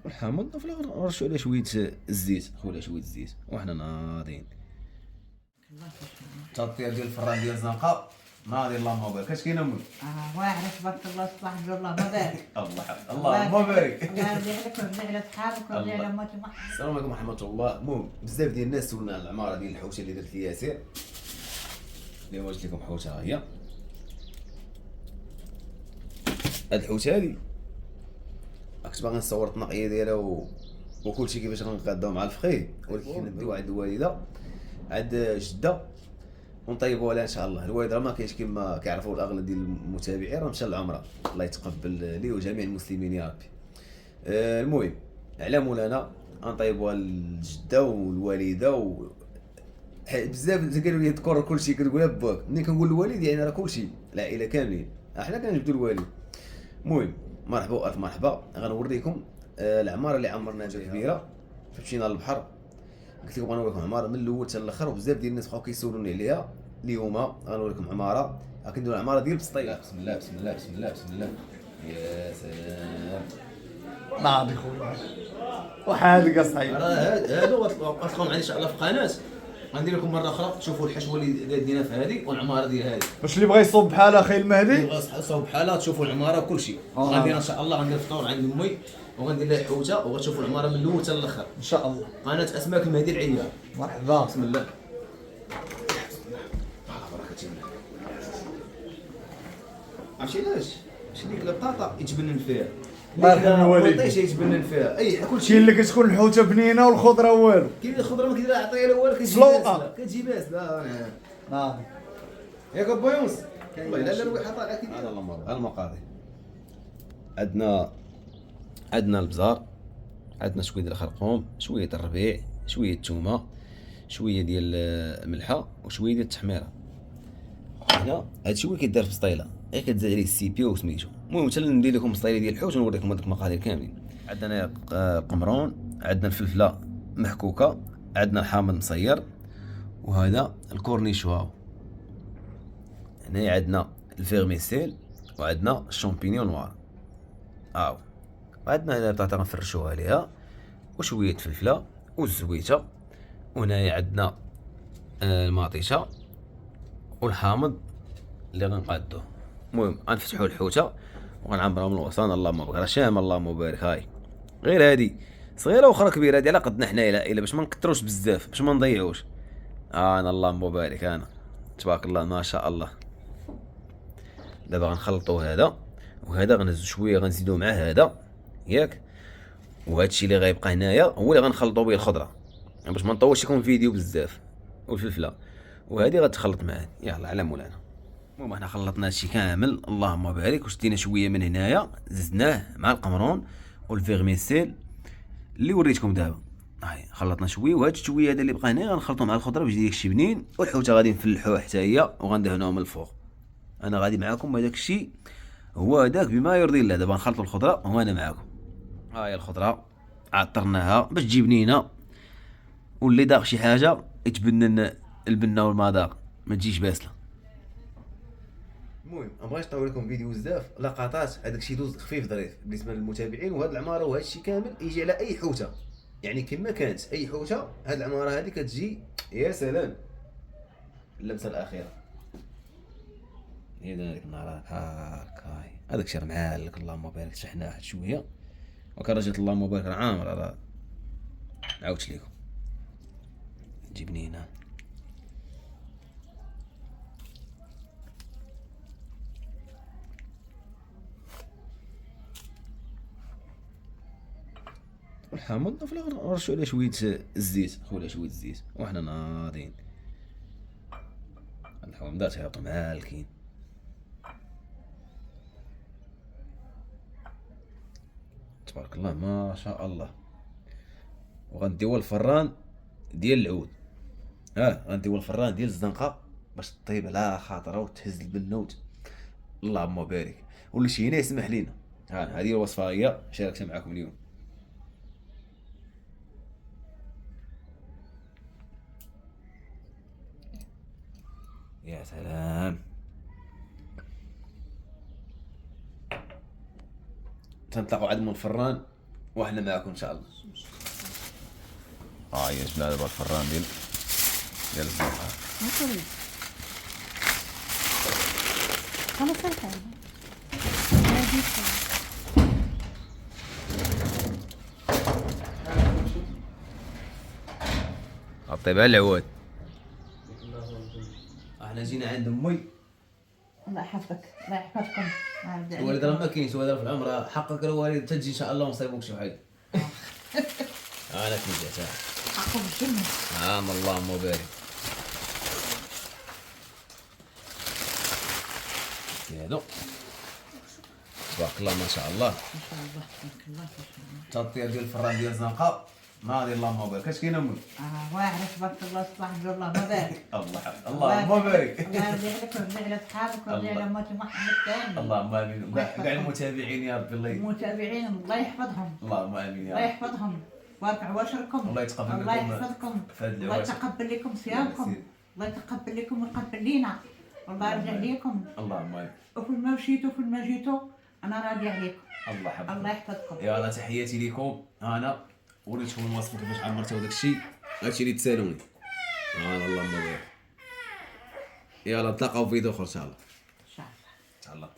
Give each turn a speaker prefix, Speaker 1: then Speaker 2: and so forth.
Speaker 1: والحامض في الاخر نرشوا عليه شويه الزيت، خويا شويه الزيت وحنا ناضيين. التطير ديال الفران ديال الزنقه ناضي. اللهم بارك. اش كاين امي؟
Speaker 2: واعر تبارك الله صباح الخير اللهم بارك.
Speaker 1: اللهم بارك.
Speaker 2: الله يرضي عليك ويرضي على صحابك ويرضي على امتي محمد.
Speaker 1: السلام عليكم ورحمه الله. المهم بزاف ديال الناس سولنا على العماره ديال الحوشه اللي درت لي ياسر، اللي واجد لكم حوشه ها هي. هاد الحوشه هادي كنت باغي نصور التنقيه ديالها وكلشي كيفاش غنقادوها مع الفخيه، ولكن كندوها عند الوالده عند جده ونطيبوها لها ان شاء الله. الوالد راه ما كاينش كما كيعرفوا الاغلب ديال المتابعين، راه مشى للعمره، الله يتقبل ليه وجميع المسلمين يا ربي. المهم على مولانا غنطيبوها للجده والوالده بزاف قالوا لي تذكر كلشي، كتقولها باك. ملي كنقول الوالد يعني راه كلشي العائله كاملين، احنا كنجبدوا الوالد. المهم مرحبا الف مرحبا. غنوريكم العماره اللي عمرنا بها كبيره. مشينا للبحر، قلت لكم غنوريكم عماره من الاول حتى الاخر، وبزاف ديال الناس بقاو كيسولوني عليها. اليوم غنوريكم عماره، كنديروا العماره ديال بسطيله. بسم الله بسم الله بسم الله بسم الله. يا سلام.
Speaker 3: ناضي خويا وحالك اصاحبي.
Speaker 1: هادو غتلقاو معنا ان شاء الله في القناه. غندير لكم مره اخرى تشوفوا الحشوه اللي دينا في هذه والعماره ديال هذه.
Speaker 3: باش اللي بغى يصوب بحال اخي المهدي
Speaker 1: بغا صوب بحالها تشوفوا العماره وكلشي. غندير ان شاء الله، غندير فطور عند امي وغندير لها حوته وغتشوفوا العماره من الاول حتى الاخر
Speaker 3: ان شاء الله.
Speaker 1: قناه اسماك المهدي العيار.
Speaker 3: مرحبا.
Speaker 1: بسم الله. على بركه الله. عرفتي علاش؟ شي ديك البطاطا يتبنن فيها،
Speaker 3: الله يرحم الوالدين.
Speaker 1: الطيشه يتبنن فيها اي كلشي.
Speaker 3: كاين اللي كتكون الحوته بنينه والخضره والو.
Speaker 1: كاين الخضره ما كيدير عطيه لا والو، كتجي
Speaker 3: سلوقة.
Speaker 1: باسله كتجي باسله.
Speaker 3: ناضي
Speaker 1: ياك ابا يونس والله الا الواحد طالع كي هذا المقاضي. عندنا البزار، عندنا شويه ديال الخرقوم، شويه الربيع، شويه الثومه، شويه ديال الملحه وشويه ديال التحميره. هنا هادشي هو اللي كيدار في السطيله، غير كتزاد عليه السيبي وسميتو. المهم حتى ندير لكم السطيله ديال الحوت ونوريكم هذوك المقادير كاملين. عندنا القمرون، عندنا الفلفله محكوكه، عندنا الحامض مصير، وهذا الكورنيش. هاو هنا عندنا الفيرميسيل وعندنا الشامبينيون نوار. وعندنا هنا بطاطا غنفرشوها عليها وشويه فلفله والزويته. وهنايا عندنا المطيشه والحامض اللي غنقادوه. المهم غنفتحوا الحوته وغنعمرها من الوسط. اللهم بارك. راه شامل اللهم بارك. هاي غير هادي صغيره واخرى كبيره، هادي على قدنا حنايا العائله باش ما نكثروش بزاف، باش ما نضيعوش. انا اللهم بارك. انا تبارك الله ما شاء الله. دابا غنخلطوا هذا وهذا، غنهزو شويه غنزيدو مع هذا ياك، وهادشي اللي غيبقى هنايا هو اللي غنخلطوا به الخضره باش ما نطولش لكم الفيديو بزاف. والفلفله وهذه غتخلط مع هذه. يلا على مولانا. المهم حنا خلطنا هادشي كامل اللهم بارك، وشدينا شويه من هنايا زدناه مع القمرون والفيرميسيل اللي وريتكم دابا. هاي خلطنا شويه، وهاد الشويه هذا اللي بقى هنا غنخلطو مع الخضره باش يجي داكشي بنين. والحوته غادي نفلحوها حتى هي وغندهنوها من الفوق. انا غادي معاكم هذاك الشيء هو هذاك بما يرضي الله. دابا نخلطوا الخضره وانا معاكم. ها هي الخضره عطرناها باش تجي بنينه، واللي داق شي حاجه يتبنن البنه والمذاق ما تجيش باسله. المهم ما بغيتش نطول لكم فيديو بزاف، لقطات هذاك الشيء دوز خفيف ظريف بالنسبه للمتابعين. وهاد العماره وهاد الشيء كامل يجي على اي حوته، يعني كما كانت اي حوته هاد العماره هذه كتجي يا سلام. اللمسه الاخيره هي هذيك النهار هاكاي هذاك الشيء راه معالك اللهم بارك. شحناه شويه وكرجت اللهم بارك راه عامر. راه عاودت لكم تجي بنينه. والحامض في الاخر نرشوا عليه شويه الزيت، خويا شويه الزيت وحنا ناضيين. الحوامضات تيعطوا معالكين. تبارك الله ما شاء الله. وغنديو الفران ديال العود. غنديو الفران ديال الزنقه باش طيب على خاطره وتهز البنوت. اللهم بارك. واللي شي هنا يسمح لينا. هذه الوصفه هي شاركتها معكم اليوم. يا سلام. تنطلقوا عاد من الفران واحنا معكم ان شاء الله. يا جبنا دابا الفران ديال الزنقه.
Speaker 2: خلاص هاي
Speaker 1: طيب على العواد. احنا جينا عند امي.
Speaker 2: الله يحفظك الله يحفظكم.
Speaker 1: الوالد راه ما كاينش، الوالد في العمر حقك الوالد تجي ان شاء الله ونصيبوك شي حاجه. انا كي جات
Speaker 2: حقكم الجنة.
Speaker 1: اللهم بارك. هادو تبارك الله ما شاء الله.
Speaker 2: ما شاء الله تبارك الله ما شاء الله.
Speaker 1: التطير ديال الفران ديال الزنقه ناضي اللهم بارك. اش كاين امي؟
Speaker 2: واعر تبارك الله صباح الخير اللهم بارك.
Speaker 1: اللهم بارك.
Speaker 2: الله يرضي عليك ويرضي على اصحابك ويرضي على امة محمد ثاني.
Speaker 1: اللهم امين. كاع المتابعين يا ربي الله
Speaker 2: المتابعين الله يحفظهم.
Speaker 1: اللهم امين يا
Speaker 2: الله
Speaker 1: رب.
Speaker 2: يحفظهم. بارك عواشركم.
Speaker 1: الله يتقبل
Speaker 2: الله
Speaker 1: منكم
Speaker 2: يحفظكم.
Speaker 1: في هاد
Speaker 2: الله
Speaker 1: العواشر.
Speaker 2: يتقبل لكم صيامكم. الله يتقبل لكم ويقبل لينا. والله يرجع ليكم.
Speaker 1: اللهم امين.
Speaker 2: وفي ما مشيتوا وفي ما جيتوا انا راضي عليكم.
Speaker 1: الله يحفظك.
Speaker 2: الله يحفظكم.
Speaker 1: يلا تحياتي لكم. انا وريتكم الوصفه كيفاش عمرتها وداك الشيء. هادشي اللي تسالوني. اللهم بارك. يلا نتلاقاو في فيديو اخر ان شاء الله.
Speaker 2: ان شاء الله.
Speaker 1: ان شاء الله.